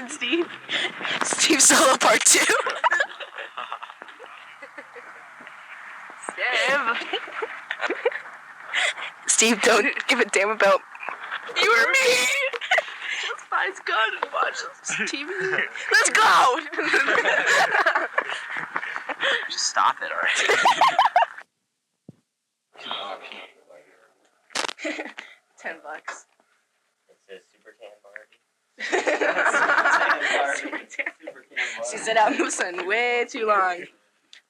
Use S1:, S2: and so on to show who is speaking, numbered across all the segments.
S1: ahead, Steve. Steve Solo Part 2. Steve, don't give a damn about you or me. Just buy his gun and watch TV. Let's go!
S2: Just stop it already.
S1: $10.
S3: It says Super Tan Barbie.
S1: Super tan. She sit out in the sun way too long.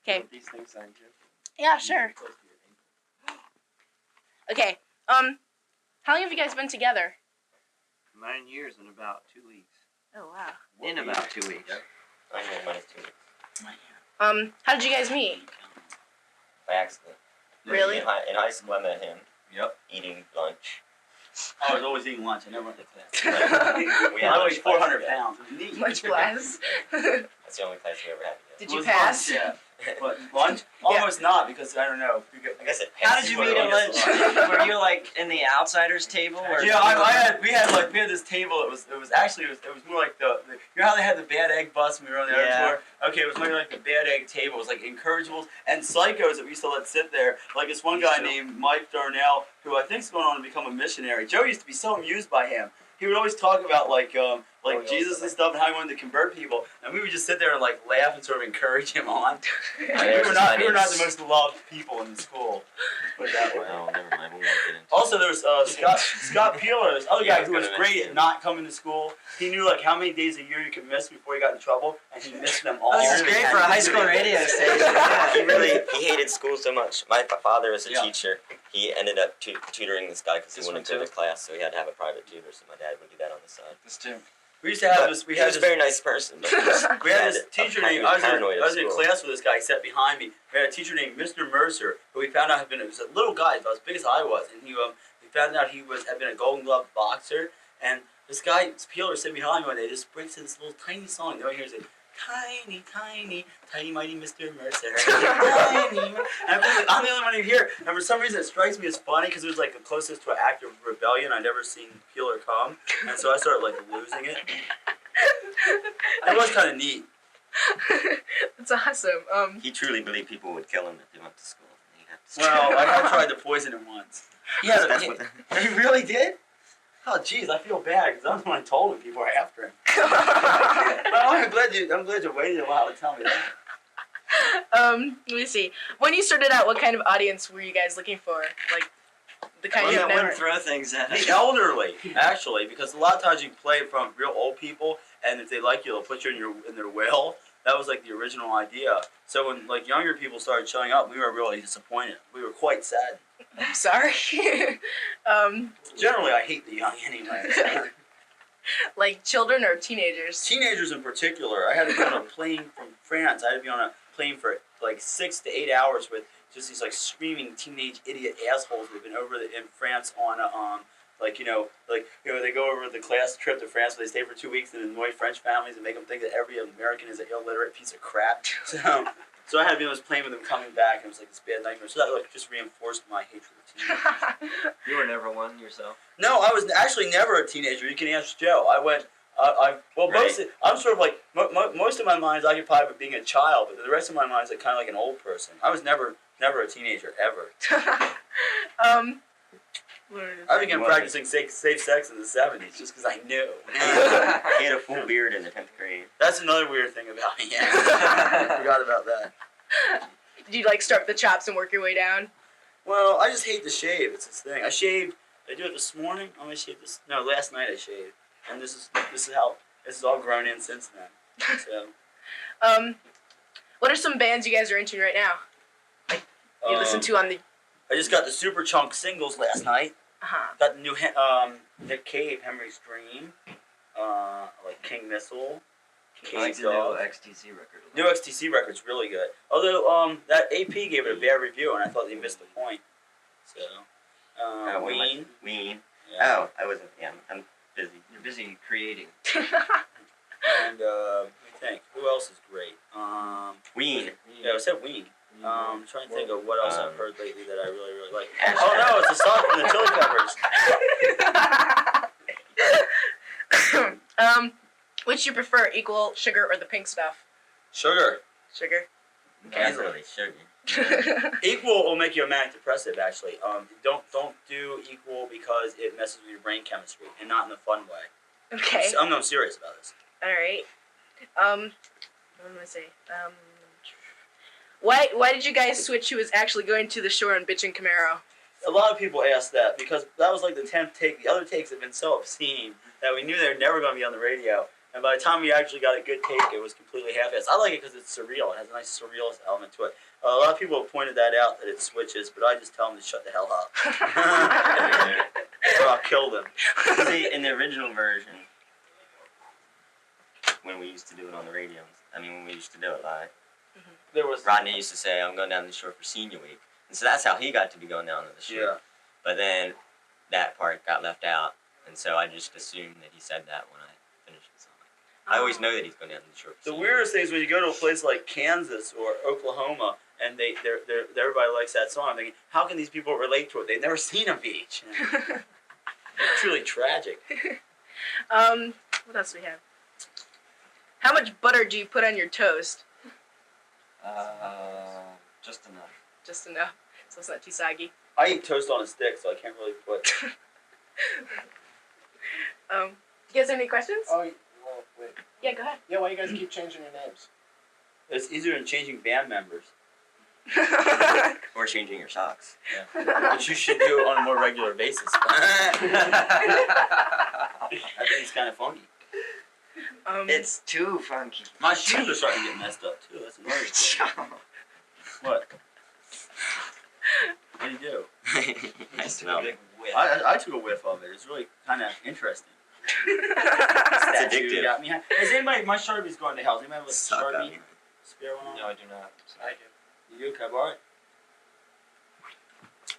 S1: Okay.
S2: These things sound good.
S1: Yeah, sure. Okay. How long have you guys been together?
S2: 9 years in about 2 weeks.
S1: Oh wow.
S2: In about 2 weeks.
S3: I know mine is 2 weeks.
S1: How did you guys meet?
S3: By accident.
S1: Really?
S3: In high school, I met him.
S2: Yep.
S3: Eating lunch.
S2: I was always eating lunch. I never went to class.
S3: We had
S2: I
S3: lunch
S2: weighed 400
S3: class,
S2: pounds. It was neat.
S1: Lunch class.
S3: That's the only class we ever had together.
S1: Did
S2: It
S1: you
S2: was
S1: pass?
S2: Lunch, yeah. But lunch? Almost not, because I don't know.
S3: I guess it
S4: How did you meet at lunch? Were you like in the outsiders table? Or
S2: Yeah, we had this table. It was more like the you know how they had the bad egg bus when we were on the other tour. Okay, it was more like the bad egg table. It was like encourageables and psychos that we used to let sit there. Like this one guy named Mike Darnell, who I think is going on to become a missionary. Joe used to be so amused by him. He would always talk about like Jesus and stuff and how he wanted to convert people, and we would just sit there and like laugh and sort of encourage him on. we were not the most loved people in the school. Put it that way.
S3: No, never mind. We won't get into it.
S2: Also, there was Scott Peeler, this other guy who was great at not coming to school. He knew like how many days a year you could miss before he got in trouble, and he missed them all.
S4: This is great for a high school radio station.
S3: Yeah. He hated school so much. My father was a teacher. He ended up tutoring this guy because he wouldn't go to class, so he had to have a private tutor. So my dad would do that on the side.
S2: This too. We used to have this.
S3: He was a very nice person. But
S2: we had this teacher named. I was in
S3: school.
S2: class with this guy. He sat behind me. We had a teacher named Mr. Mercer, who we found out had been. He was a little guy, about as big as I was, and we found out had been a Golden Glove boxer. And this guy, Peeler, sitting behind me one day, just breaks into this little tiny song. No one hears it. Tiny, tiny, tiny, mighty Mr. Mercer. Tiny. And I'm the only one who hear. And for some reason, it strikes me as funny because it was like the closest to an act of rebellion I'd ever seen Peeler come. And so I started like losing it. It was kind of neat.
S1: That's awesome.
S3: He truly believed people would kill him if they went to school.
S2: Well, I had tried to poison him once. Yeah, he really did? Oh, jeez, I feel bad because I'm the one who told him people are after him. Well, I'm glad you waited a while to tell me that.
S1: Let me see. When you started out, what kind of audience were you guys looking for? Like the kind
S4: One
S1: of
S4: that
S1: never...
S4: wouldn't throw things at us.
S2: The elderly, actually, because a lot of times you play from real old people, and if they like you, they'll put you in their will. That was like the original idea. So when like younger people started showing up, we were really disappointed. We were quite sad.
S1: I'm sorry.
S2: Generally, I hate the young anyway. So.
S1: Like children or teenagers?
S2: Teenagers in particular. I had to be on a plane from France. I had to be on a plane for like 6 to 8 hours with just these like screaming teenage idiot assholes who've been over in France on a they go over the class trip to France where they stay for 2 weeks and annoy French families and make them think that every American is an illiterate piece of crap. So I had to be on this plane with them coming back, and it was like this bad nightmare. So that like just reinforced my hatred of teenagers.
S4: You were never one yourself?
S2: No, I was actually never a teenager. You can ask Joe. I went. I'm sort of like most of my mind is occupied with being a child, but the rest of my mind is like kind of like an old person. I was never a teenager ever. I began practicing safe sex in the 70s just because I knew.
S3: He had a full beard in the 10th grade.
S2: That's another weird thing about me. Yeah. I forgot about that.
S1: Did you like start with the chops and work your way down?
S2: Well, I just hate to shave. It's this thing. I shaved. Did I do it this morning? I'm gonna shave this. No, last night I shaved, and this is all grown in since then. So.
S1: What are some bands you guys are into right now? Like you listen to on the.
S2: I just got the Super Chunk singles last night. Got the new Nick Cave, Henry's Dream, like King Missile.
S4: I like the new XTC record.
S2: New XTC record's really good. Although that AP gave it a bad review, and I thought they missed the point. So, Ween.
S3: Ween.
S2: Yeah.
S3: Oh, I wasn't. Yeah, I'm busy.
S4: You're busy creating.
S2: And let me think. Who else is great?
S3: Ween.
S2: Yeah, I said Ween. I'm trying to think of what else I've heard lately that I really, really like. Oh no, it's a song from the Chili Peppers.
S1: Which you prefer, equal, sugar, or the pink stuff?
S2: Sugar.
S1: Sugar.
S3: Easily sugar.
S2: Equal will make you a manic depressive. Actually, don't do equal because it messes with your brain chemistry and not in a fun way.
S1: Okay.
S2: I'm serious about this.
S1: All right. What am I say? Why did you guys switch who was actually going to the shore and bitching Camaro?
S2: A lot of people ask that because that was like the 10th take. The other takes have been so obscene that we knew they were never going to be on the radio. And by the time we actually got a good take, it was completely half-assed. I like it because it's surreal. It has a nice surrealist element to it. A lot of people have pointed that out, that it switches, but I just tell them to shut the hell up. Or I'll kill them.
S3: See, in the original version, when we used to do it on the radio, when we used to do it live,
S2: There was
S3: Rodney used to say, I'm going down to the shore for senior week. And so that's how he got to be going down to the shore.
S2: Yeah.
S3: But then that part got left out, and so I just assumed that he said that when I finished the song. I always know that he's going down to the shore for
S2: The
S3: senior
S2: weirdest thing is when you go to a place like Kansas or Oklahoma and everybody likes that song. I'm thinking, how can these people relate to it? They've never seen a beach. It's truly tragic.
S1: What else do we have? How much butter do you put on your toast?
S4: Just enough.
S1: Just enough, so it's not too soggy.
S2: I eat toast on a stick, so I can't really put.
S1: You guys have any questions?
S5: Oh, well, wait.
S1: Yeah, go ahead.
S5: Yeah, why you guys keep changing your names?
S2: It's easier than changing band members,
S3: Or changing your socks.
S2: which you should do on a more regular basis. I think it's kind of funky.
S4: It's too funky.
S2: My shoes are starting to get messed up too. That's another thing. What? What do you do?
S3: I smell it.
S2: I took a whiff of it. It's really kind of interesting.
S3: It's addictive.
S2: Got me. Has anybody? My Sharpie's going to hell. Does anybody have a
S3: Suck on
S2: Sharpie?
S3: you.
S2: Spare one on?
S5: No, I do not.
S4: I do.
S2: You do? Can I borrow it?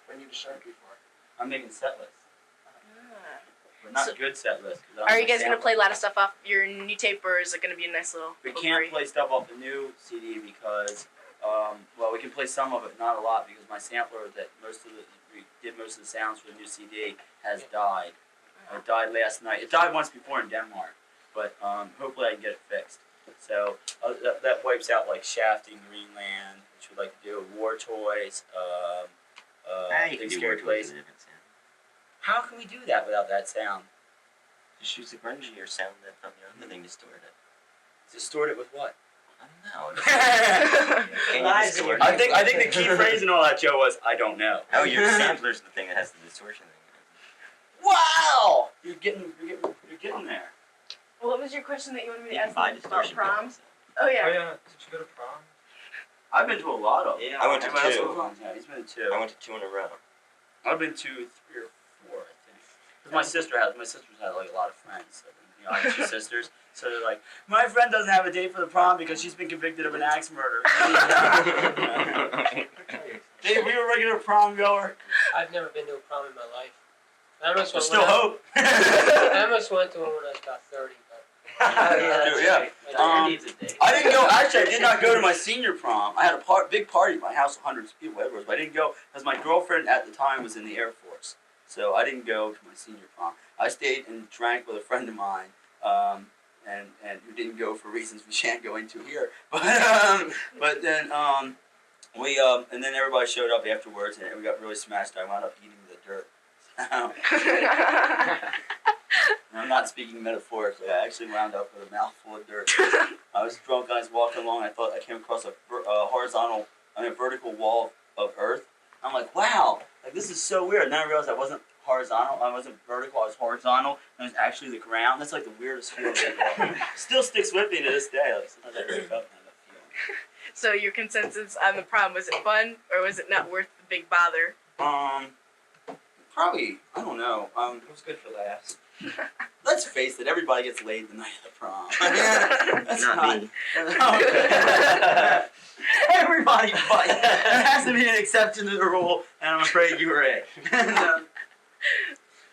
S5: What do you need a Sharpie for?
S2: I'm making set lists. But not
S1: So-
S2: good set lists.
S1: Are you guys gonna play a lot of stuff off your new tape, or is it gonna be a nice little?
S2: We
S1: potpourri?
S2: can't play stuff off the new CD because, well, we can play some of it, not a lot, because my sampler that we did most of the sounds for the new CD has died. It died last night. It died once before in Denmark, but hopefully I can get it fixed. So that wipes out like Shafting, Greenland, which we'd like to do, War Toys,
S3: You can
S2: Big
S3: do
S2: Scary
S3: word
S2: Place.
S3: with a different sound.
S2: How can we do that without that sound?
S3: Just use the grungier sound that from your other thing distorted.
S2: Distort it with what?
S3: I don't know. Can you
S4: Lies in
S3: distort
S4: your
S3: it?
S2: I think the key phrase in all that, Joe, was I don't know.
S3: Oh, your sampler's the thing that has the distortion thing.
S2: Wow! You're getting there.
S1: What was your question that you wanted me to
S3: You can
S1: ask
S3: buy
S1: them about
S3: distortion.
S1: proms? Oh yeah.
S5: Did you go to prom?
S2: I've been to a lot of them.
S3: I went to
S2: Everybody else
S3: two.
S2: goes on. Yeah, he's been to two.
S3: I went to 2 in a row.
S2: I've been to 3 or 4, I think. 'Cause my sister's had like a lot of friends. So, I have 2 sisters. So they're like, my friend doesn't have a date for the prom because she's been convicted of an axe murder. Dave, were you a regular prom goer?
S6: I've never been to a prom in my life. I almost
S2: There's
S6: went
S2: still hope.
S6: I almost went to one when I was about 30, but
S2: Yeah. I didn't go. Actually, I did not go to my senior prom. I had a big party at my house, hundreds of people, everywhere. But I didn't go because my girlfriend at the time was in the Air Force, so I didn't go to my senior prom. I stayed and drank with a friend of mine, and who didn't go for reasons we shan't go into here. But then and then everybody showed up afterwards, and we got really smashed. I wound up eating the dirt. And I'm not speaking metaphorically. I actually wound up with a mouthful of dirt. I was drunk. I was walking along. I thought I came across a vertical wall of earth. I'm like, wow, like this is so weird. And then I realized I wasn't horizontal. I wasn't vertical. I was horizontal. And it was actually the ground. That's like the weirdest feeling. Still sticks with me to this day. Like sometimes I wake up and have that feeling.
S1: So your consensus on the prom, was it fun or was it not worth the big bother?
S2: Probably, I don't know.
S5: It was good for laughs.
S2: Let's face it, everybody gets laid the night of the prom. That's
S3: Not me.
S2: Everybody fight. There has to be an exception to the rule, and I'm afraid you were it.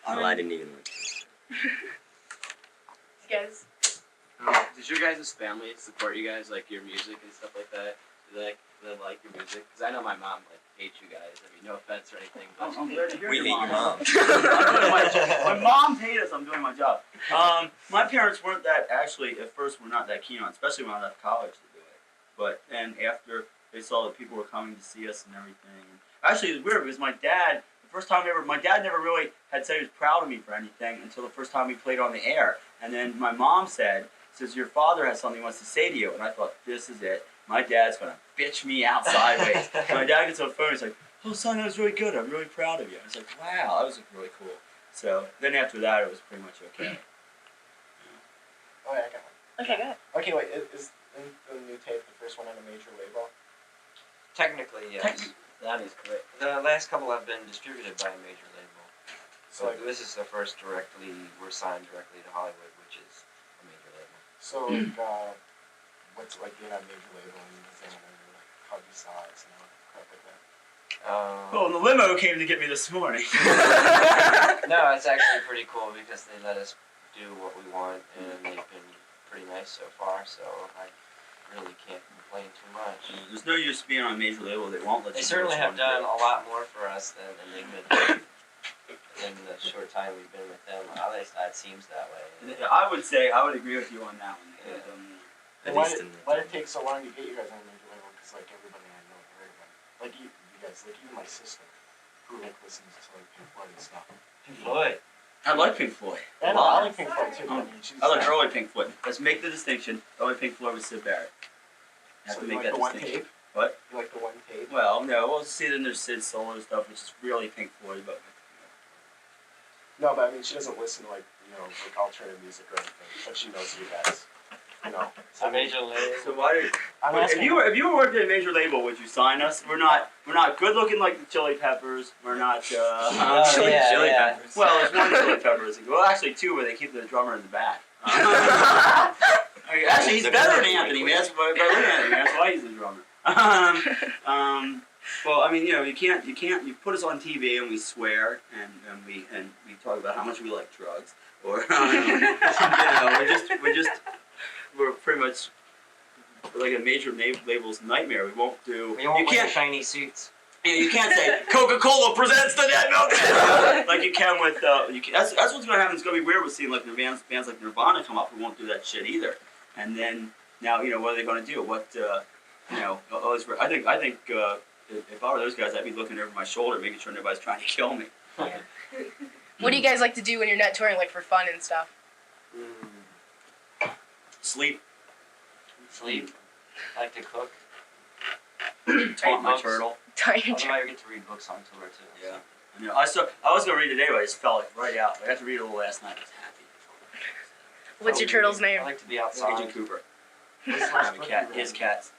S3: Well, I didn't even look.
S1: You guys?
S7: Does your guys' family support you guys, like your music and stuff like that? Do they like your music? Because I know my mom hates you guys. I mean, no offense or anything. But
S2: I'm glad to hear
S3: We
S2: your
S3: hate your
S2: mom.
S3: mom.
S2: My moms hate us. I'm doing my job. My parents weren't that actually at first were not that keen on, especially when I left college to do it. But then after they saw that people were coming to see us and everything, actually it was weird because my dad never really had said he was proud of me for anything until the first time we played on the air. And then my mom says your father has something he wants to say to you. And I thought, this is it. My dad's going to bitch me out sideways. So my dad gets on the phone and he's like, oh, son, that was really good. I'm really proud of you. I was like, wow, that was really cool. So then after that, it was pretty much okay.
S5: Oh, yeah, I got one.
S1: Okay, good.
S5: Okay, wait, is the new tape the first one on a major label?
S4: Technically, yes.
S7: That is correct.
S4: The last couple have been distributed by a major label.
S5: So,
S4: So
S5: like,
S4: this is the first we're signed directly to Hollywood, which is a major label.
S5: so like, what's it like being on a major label and is that like huggy size and crap like that?
S2: Well, the limo came to get me this morning.
S4: No, it's actually pretty cool because they let us do what we want, and they've been pretty nice so far. So I really can't complain too much.
S2: There's no use being on a major label. They won't let
S4: They
S2: you.
S4: certainly
S2: do
S4: have
S2: what you
S4: done
S2: want
S4: a lot more for us than they've been in the short time we've been with them. At least it seems that way.
S2: to do. I would agree with you on that one.
S4: Yeah.
S3: At
S5: Why
S3: least
S5: did,
S3: in
S5: why did it take so long to get you guys on a major label? Because like everybody I know heard of them. Like you guys, like even my sister, who like listens to like Pink Floyd and stuff.
S4: Pink Floyd.
S2: I like Pink Floyd.
S5: And I like Pink Floyd too. But I mean, she's
S2: I like early Pink Floyd. Let's make the distinction. Early Pink Floyd was Sid Barrett. Have
S5: So
S2: to
S5: you
S2: make
S5: like
S2: that
S5: the one
S2: distinction.
S5: tape?
S2: What?
S5: You like the one tape?
S2: Well, no. We'll see then there's Sid solo stuff, which is really Pink Floyd, but.
S5: No, but I mean, she doesn't listen to like like alternative music or anything. But she knows you guys.
S4: A major label.
S2: So why did?
S5: I'm
S2: If
S5: asking.
S2: you were working at a major label, would you sign us? We're not good looking like the Chili Peppers. We're not.
S3: Chili
S4: yeah.
S3: Peppers.
S2: Well, there's one Chili Peppers. Well, actually two, where they keep the drummer in the back. Actually, he's better than Anthony. Man. That's why he's the drummer. Well, I mean, you can't. You put us on TV and we swear and we talk about how much we like drugs, or we're pretty much like a major label's nightmare. We won't do.
S4: We won't
S2: You
S4: wear
S2: can't.
S4: shiny suits.
S2: You can't say Coca-Cola presents the Dead Milkman like you can with. That's what's gonna happen. It's gonna be weird with seeing like bands like Nirvana come up who won't do that shit either. And then now what are they gonna do? What I think if I were those guys, I'd be looking over my shoulder, making sure nobody's trying to kill me.
S1: What do you guys like to do when you're not touring, like for fun and stuff?
S2: Sleep,
S4: Sleep. I like to cook.
S2: taunt my
S4: books.
S2: turtle.
S4: Although I get to read books on tour too.
S2: Yeah. I was gonna read today, but I just fell right out. I got to read a little last night. I was happy.
S1: What's your turtle's name?
S4: I like to be outside.
S2: Agent Cooper.
S5: What's the
S2: I
S5: last
S2: have a
S5: book
S2: cat.
S5: you
S2: His
S5: read?
S2: cats.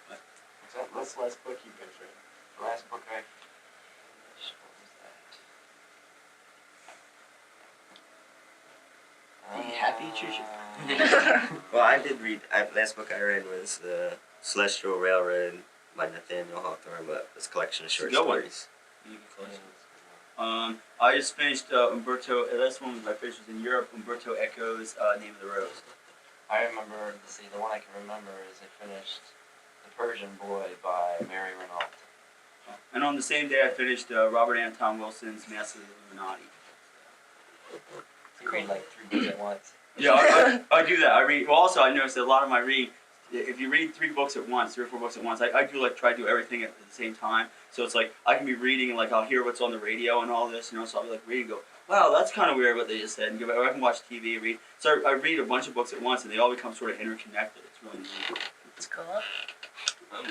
S4: What's that?
S5: What's the last book you guys read?
S4: The last book I finished, what was that?
S2: Be happy, choose
S3: Well, I did read. Last book I read was The Celestial Railroad by Nathaniel Hawthorne, but it's a collection of short
S2: It's a good one.
S3: stories.
S2: I just finished Umberto. The last one I finished was in Europe. Umberto Eco's Name of the Rose.
S4: I remember, the one I can remember is I finished The Persian Boy by Mary Renault.
S2: And on the same day, I finished Robert Anton Wilson's Mass of the Illuminati.
S4: You read like 3 books at once.
S2: Yeah, I do that. I read. Well, also I noticed that a lot of my reading. If you read 3 books at once, 3 or 4 books at once, I do try to do everything at the same time. So it's like I can be reading and I'll hear what's on the radio and all this, so I'll be reading, and go, wow, that's kind of weird what they just said, and or I can watch TV and read. So I read a bunch of books at once, and they all become sort of interconnected. It's really neat.
S1: It's cool.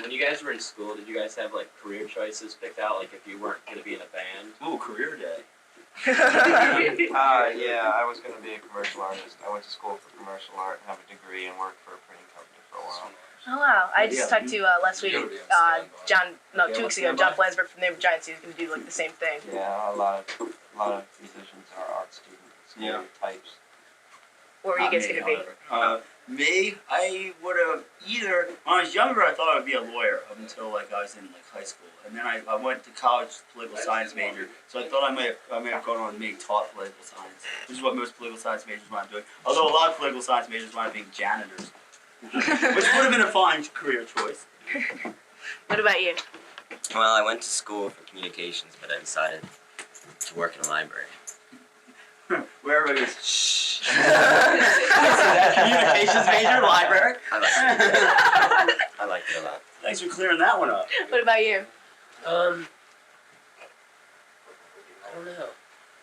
S7: When you guys were in school, did you guys have career choices picked out? Like if you weren't going to be in a band?
S2: Ooh, career day.
S4: Yeah, I was going to be a commercial artist. I went to school for commercial art, have a degree, and worked for a printing company for a while.
S1: Oh wow! I just
S2: Yeah.
S1: talked to last week, John. No, 2 weeks ago, John Flansburgh from the Giants. He was going to do the same thing.
S4: Yeah, a lot of musicians are art students, school types.
S1: What were you guys going to be?
S2: Me, I would have either, when I was younger, I thought I would be a lawyer up until I was in high school, and then I went to college, political science major. So I thought I may have gone on and maybe taught political science, which is what most political science majors want to do. Although a lot of political science majors want to be janitors, which would have been a fine career choice.
S1: What about you?
S3: Well, I went to school for communications, but I decided to work in a library.
S2: where everybody goes, shh. That communications major, library.
S3: I liked it. I liked it a lot.
S2: Thanks for clearing that one up.
S1: What about you?
S6: I don't know.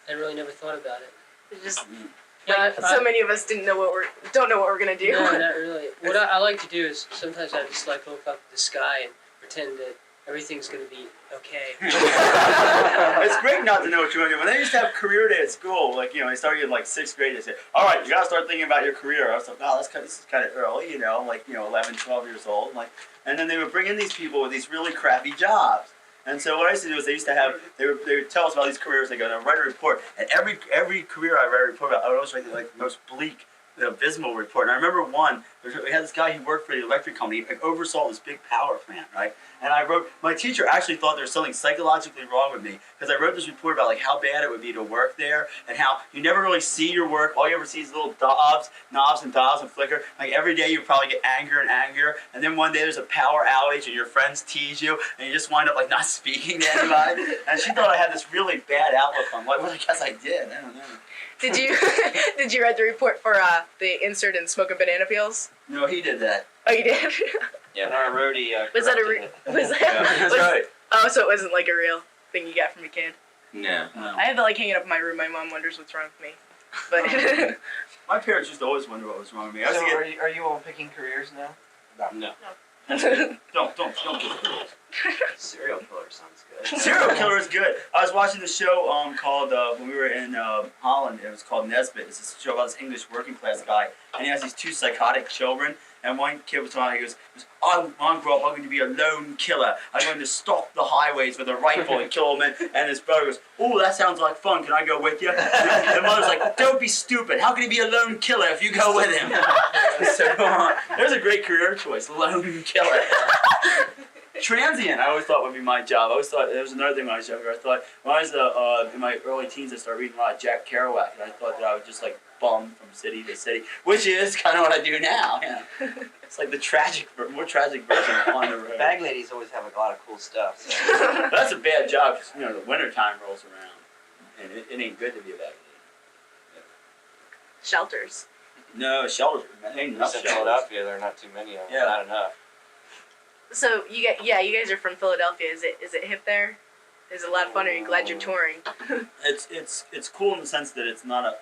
S6: I really never thought about it.
S1: It's just
S6: Yeah,
S1: so many of us don't know what we're gonna do.
S6: No, not really. What I like to do is sometimes I just like look up at the sky and pretend that everything's gonna be okay.
S2: It's great not to know what you want to do. When they used to have career day at school, like, they started in like 6th grade, they said, all right, you got to start thinking about your career. I was like, oh, this is kind of early, like, 11, 12 years old. And then they would bring in these people with these really crappy jobs. And so what I used to do is they would tell us about these careers. They go, no, write a report. And every career I read a report about, I would always write the most bleak, the abysmal report. And I remember one, we had this guy who worked for the electric company, oversaw this big power plant, right? And I wrote, my teacher actually thought there was something psychologically wrong with me, because I wrote this report about how bad it would be to work there, and how you never really see your work. All you ever see is little knobs and dials and flicker. Every day you probably get angrier and angrier, and then one day there's a power outage and your friends tease you, and you just wind up not speaking to anybody. And she thought I had this really bad outlook on life. Well, I guess I did. I don't know.
S1: Did you read the report for the insert in smoking banana peels?
S2: No, he did that.
S1: Oh, you did?
S4: Yeah, and our roadie.
S1: Was that
S2: That's right.
S1: Oh, so it wasn't like a real thing you got from a kid.
S3: No.
S1: I have to hang it up in my room. My mom wonders what's wrong with me. But
S2: My parents used to always wonder what was wrong with me.
S4: So are you all picking careers now?
S7: No.
S2: Don't get it.
S4: Serial killer sounds good.
S2: Serial Killer is good. I was watching the show called, when we were in Holland, it was called Nesbitt. It's this show about this English working class guy, and he has these 2 psychotic children, and one kid was talking, he goes, when I grow up, I'm going to be a lone killer. I'm going to stalk the highways with a rifle and kill them. And his brother goes, oh, that sounds like fun. Can I go with you? And the mother's like, don't be stupid. How can he be a lone killer if you go with him? So, there's a great career choice, lone killer. Transient, I always thought would be my job. I always thought, there was another thing when I was younger. I thought, when I was in my early teens, I started reading a lot of Jack Kerouac, and I thought that I would just bum from city to city, which is kind of what I do now. Yeah. It's like the more tragic version on the road.
S4: Bag ladies always have a lot of cool stuff. So.
S2: That's a bad job because the winter time rolls around, and it ain't good to be a bag lady.
S1: shelters.
S2: No, shelters. Ain't enough
S4: In
S2: shelters.
S4: Philadelphia, there are not too many of them.
S2: Yeah.
S4: Not enough.
S1: So you guys are from Philadelphia. Is it hip there? Is it a lot of fun? Are you glad you're touring?
S2: It's cool in the sense that it's not a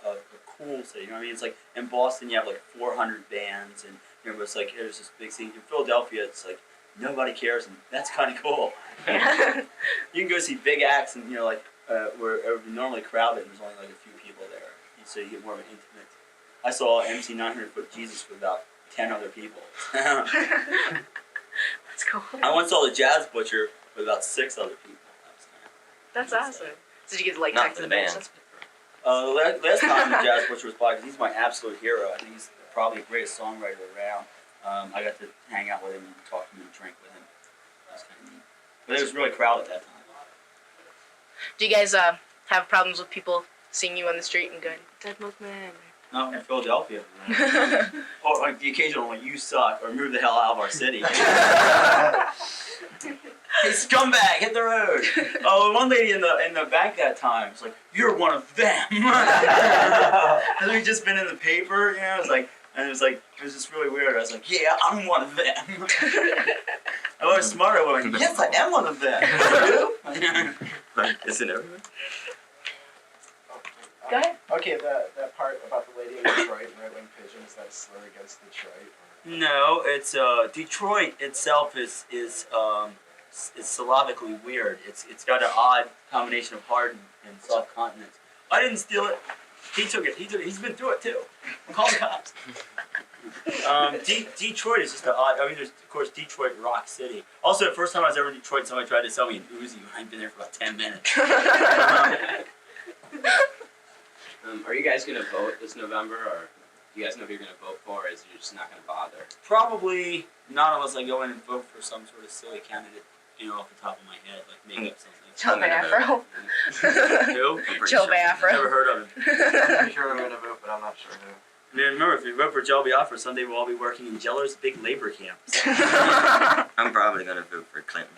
S2: cool city. You know what I mean? It's like in Boston, you have 400 bands, and it's there's this big scene. In Philadelphia, it's nobody cares, and that's kind of cool.
S1: Yeah.
S2: You can go see big acts, and where it would be normally crowded, and there's only a few people there, so you get more of an intimate. I saw MC 900 Foot Jesus with about 10 other people.
S1: That's cool.
S2: I once saw the Jazz Butcher with about 6 other people.
S1: That's awesome. So did you get to
S3: Not
S1: talk
S3: for
S1: to
S3: the band.
S2: The last time the Jazz Butcher was by, because he's my absolute hero. I think he's probably the greatest songwriter around. I got to hang out with him and talk to him and drink with him. That was kind of neat. But it was really crowded that time.
S1: Do you guys have problems with people seeing you on the street and going, Dead Milkman?
S2: No, in Philadelphia. Or the occasional you suck or move the hell out of our city. Hey, scumbag, hit the road. Oh, one lady in the bank that time was like, you're one of them. And we'd just been in the paper, it was just really weird. I was like, yeah, I'm one of them. I was smart. I went, yes, I am one of them.
S3: Isn't everyone?
S1: Go ahead.
S5: Okay, that part about the lady in Detroit and right-wing pigeon, is that a slur against Detroit? Or?
S2: No, it's Detroit itself is syllabically weird. It's got an odd combination of hard and soft consonants. I didn't steal it. He took it. He's been through it too. Call the cops. Detroit is just an odd. There's of course Detroit Rock City. Also, the first time I was ever in Detroit, somebody tried to sell me an Uzi when I'd been there for about 10 minutes.
S7: Are you guys gonna vote this November, or do you guys know who you're gonna vote for, or is you just not gonna bother?
S2: Probably not unless I go in and vote for some sort of silly candidate, off the top of my head, make up something.
S1: Joe Afro.
S2: Who?
S1: Joe Afro.
S2: Never heard of him.
S4: I'm pretty sure I'm gonna vote, but I'm not sure who.
S2: Man, remember, if you vote for Joe Biafra, someday we'll all be working in Jeller's big labor camps.
S3: I'm probably gonna vote for Clinton.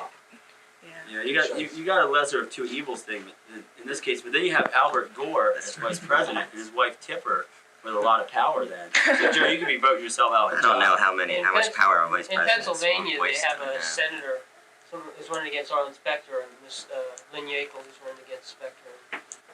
S1: Yeah.
S2: Yeah, you got a lesser of two evils thing in this case, but then you have Albert Gore as vice president and his wife Tipper with a lot of power. Then, so Joe, you could be voting yourself out.
S3: I don't know how much power a vice
S6: In
S3: president
S6: Pennsylvania, they
S3: wastes
S6: have
S3: on
S6: a
S3: that.
S6: senator who's running against Arlen Specter, and Miss Lynn Yackel who's running against Specter.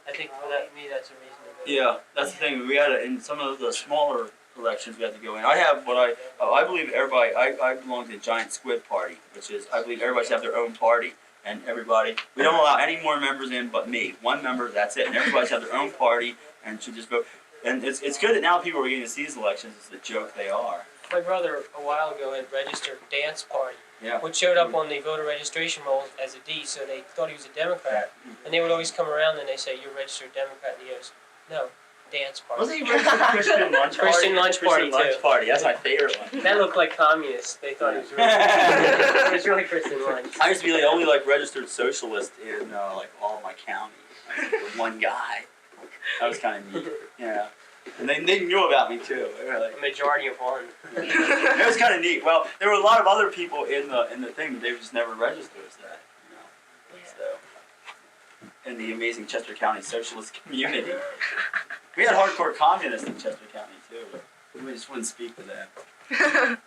S6: I think for me, that's a reason to vote.
S2: Yeah, that's the thing. We had in some of the smaller elections we had to go in. I have what I believe everybody. I belong to the Giant Squid Party, which is I believe everybody should have their own party. And everybody, we don't allow any more members in but me. One member, that's it. And everybody should have their own party and should just vote. And it's good that now people are getting to see these elections. It's the joke they are.
S6: My brother, a while ago, had registered Dance Party,
S2: Yeah.
S6: which showed up on the voter registration rolls as a D, so they thought he was a Democrat. And they would always come around and they say, "You're a registered Democrat," and he goes, "No, Dance Party."
S2: Wasn't he registered Christian Lunch Party?
S6: Christian Lunch Party,
S2: Lunch
S6: too.
S2: Party. That's my favorite one.
S6: That looked like communists. They thought he was really it was really Christian Lunch.
S2: I used to be the only registered socialist in all my county. With one guy. That was kind of neat. Yeah. And they knew about me too. They were like,
S6: A majority of one.
S2: it was kind of neat. Well, there were a lot of other people in the thing, but they just never registered as that. So, in the amazing Chester County socialist community, we had hardcore communists in Chester County too. But we just wouldn't speak to them.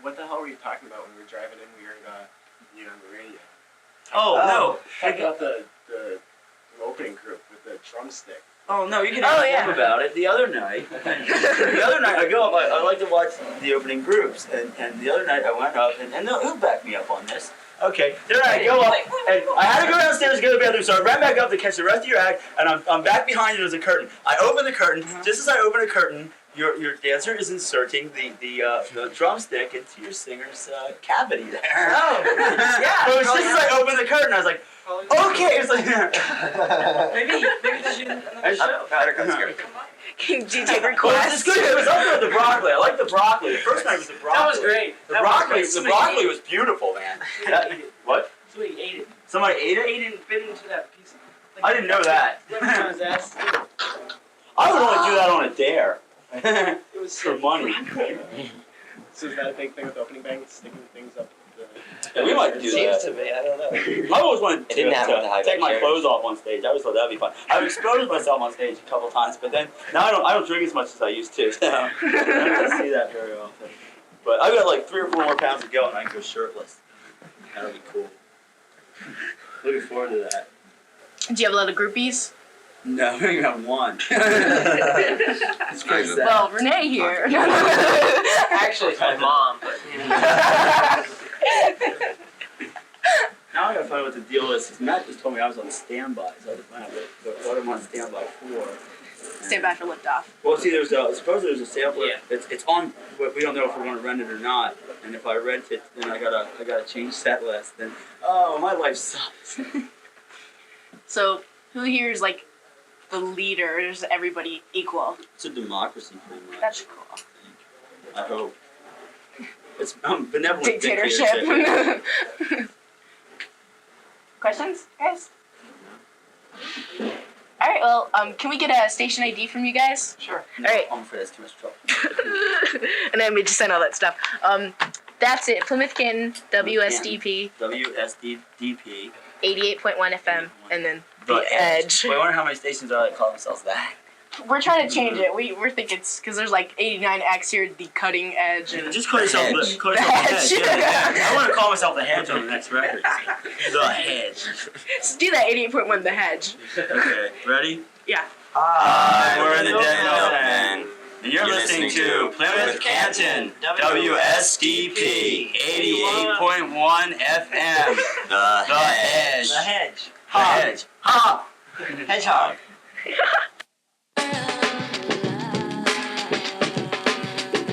S5: What the hell were you talking about when we were driving in? We heard you on the radio.
S2: Oh no!
S5: Talking about the opening group with the drumstick.
S2: Oh no! You can ask them about it. The other night, I go up. I like to watch the opening groups, and the other night I went up, and who backed me up on this? Okay, then I go up, and I had to go downstairs to go to the bathroom, so I ran back up to catch the rest of your act, and I'm back behind you. There's a curtain. I open the curtain. Just as I open the curtain, your dancer is inserting the drumstick into your singer's cavity there.
S6: Oh, yeah.
S2: It was just as I opened the curtain, I was like, okay. It's like
S6: Maybe they should another show.
S1: Can you take
S2: well,
S1: requests?
S2: it's good. It was up there with the broccoli. I like the broccoli. The first night was the broccoli.
S6: That was great.
S2: The broccoli was beautiful, man. What?
S4: Somebody ate it.
S2: Somebody ate it?
S4: Ate it, bit into that piece.
S2: I didn't know that.
S4: On his ass.
S2: I would only do that on a dare.
S4: It was
S2: For money.
S5: So is that a big thing with opening bangs, sticking things up?
S2: Yeah, we might do
S6: Seems
S2: that.
S6: to be. I don't know.
S2: I always wanted
S3: It didn't happen with the high
S2: take my
S3: chairs.
S2: clothes off on stage. I always thought that'd be fun. I've exposed myself on stage a couple times, but then now I don't drink as much as I used to. So I don't see that very often. But I've got like 3 or 4 more pounds to go, and I can go shirtless. That'll be cool. Looking forward to that.
S1: Do you have a lot of groupies?
S2: No, I don't even have one. It's pretty sad.
S1: Well, Renee here.
S6: Actually, it's my mom, but you know.
S2: Now I gotta find out what the deal is. 'Cause Matt just told me I was on standby, so I have to find out what I'm on standby for.
S1: Stand by for liftoff.
S2: Well, see, supposedly there's a sampler.
S6: Yeah.
S2: It's on, but we don't know if we're gonna rent it or not. And if I rent it, then I gotta change set list. Then my life sucks.
S1: So, who here is like the leader? Is everybody equal?
S2: It's a democracy, pretty much.
S1: That's cool.
S2: I hope. It's benevolent
S1: Dictatorship. Questions, guys? All right. Well, can we get a station ID from you guys?
S6: Sure.
S2: No,
S1: All right.
S2: I'm afraid that's too much trouble.
S1: And I made you sign all that stuff. That's it. Plymouth Canton, WSDP,
S2: WSDP.
S1: 88.1 FM, and then
S2: The
S1: The Edge.
S2: Wait, I wonder how many stations are that call themselves that.
S1: We're trying to change it. We're thinking it's because there's like 89X here, the cutting edge, and
S2: Just call yourself the hedge. Yeah. I want to call myself the hedge on the next record. The hedge.
S1: let's do that 88.1 the hedge.
S2: Okay, ready?
S1: Yeah.
S2: Hi, we're in the Dead
S3: Milkman.
S2: And you're listening to Plymouth Canton, WSDP, 88.1 FM.
S3: The
S2: The Hedge.
S4: The hedge.
S2: The Hedge. Ha!
S4: Hedgehog.